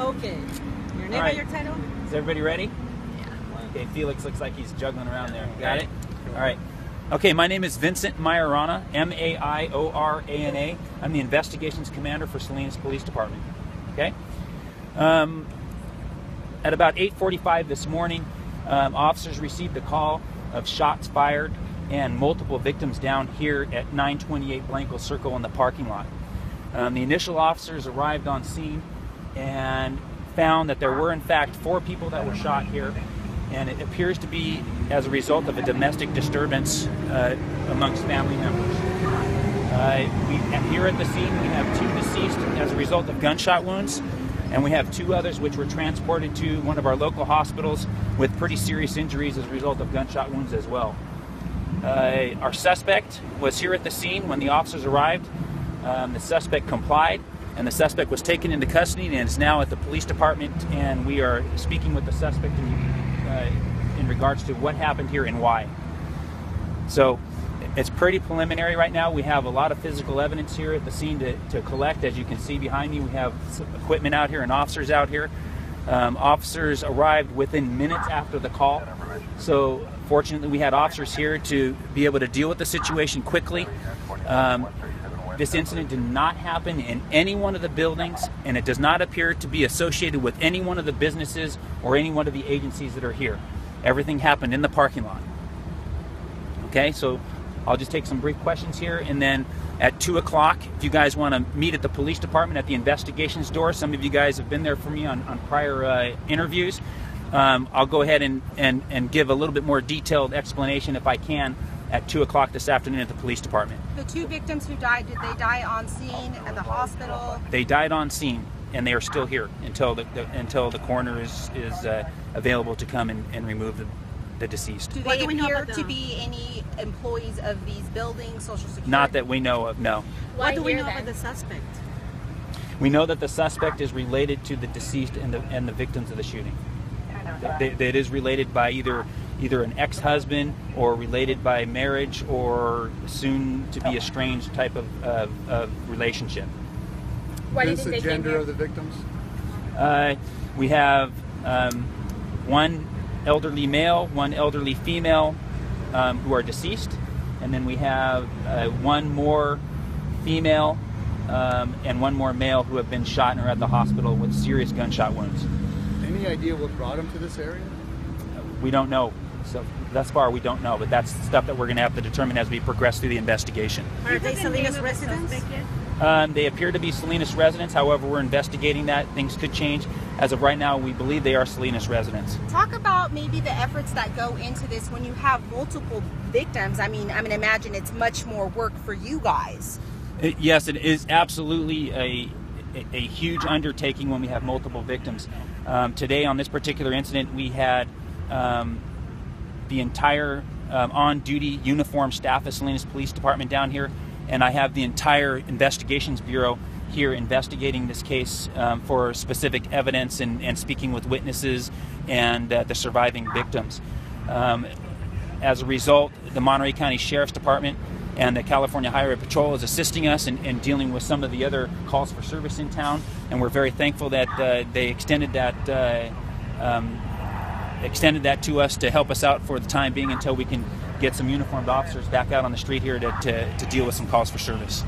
Okay. Your name and your title? Is everybody ready? Yeah. Okay, Felix looks like he's juggling around there. Got it? All right. Okay, my name is Vincent Maiorana, M-A-I-O-R-A-N-A. I'm the Investigations Commander for Salinas Police Department. Okay? At about 8:45 this morning, officers received a call of shots fired and multiple victims down here at 928 Blanco Circle in the parking lot. The initial officers arrived on scene and found that there were in fact 4 people that were shot here, and it appears to be as a result of a domestic disturbance amongst family members. Here at the scene we have 2 deceased as a result of gunshot wounds, and we have 2 others which were transported to one of our local hospitals with pretty serious injuries as a result of gunshot wounds as well. Our suspect was here at the scene when the officers arrived. The suspect complied, and the suspect was taken into custody and is now at the police department, and we are speaking with the suspect in regards to what happened here and why. So it's pretty preliminary right now. We have a lot of physical evidence here at the scene to collect. As you can see behind me, we have equipment out here and officers out here. Officers arrived within minutes after the call, so fortunately we had officers here to be able to deal with the situation quickly. This incident did not happen in any one of the buildings, and it does not appear to be associated with any one of the businesses or any one of the agencies that are here. Everything happened in the parking lot. Okay, so I'll just take some brief questions here, and then at 2 o'clock, if you guys want to meet at the police department at the investigations door, some of you guys have been there for me on prior interviews, I'll go ahead and give a little bit more detailed explanation if I can at 2 o'clock this afternoon at the police department. The 2 victims who died, did they die on scene at the hospital? They died on scene, and they are still here until the coroner is available to come and remove the deceased. Do they appear to be any employees of these buildings, Social Security? Not that we know of, no. What do we know about the suspect? We know that the suspect is related to the deceased and the victims of the shooting. That it is related by either an ex-husband or related by marriage or soon to be estranged type of relationship. What is the gender of the victims? We have 1 elderly male, 1 elderly female who are deceased, and then we have 1 more female and 1 more male who have been shot and are at the hospital with serious gunshot wounds. Any idea what brought them to this area? We don't know. So thus far we don't know, but that's stuff that we're going to have to determine as we progress through the investigation. Are they Salinas residents? They appear to be Salinas residents. However, we're investigating that. Things could change. As of right now, we believe they are Salinas residents. Talk about maybe the efforts that go into this when you have multiple victims. I mean, imagine it's much more work for you guys. Yes, it is absolutely a huge undertaking when we have multiple victims. Today, on this particular incident, we had the entire on-duty uniformed staff of Salinas Police Department down here, and I have the entire Investigations Bureau here investigating this case for specific evidence and speaking with witnesses and the surviving victims. As a result, the Monterey County Sheriff's Department and the California Highway Patrol is assisting us in dealing with some of the other calls for service in town, and we're very thankful that they extended that to us to help us out for the time being until we can get some uniformed officers back out on the street here to deal with some calls for service.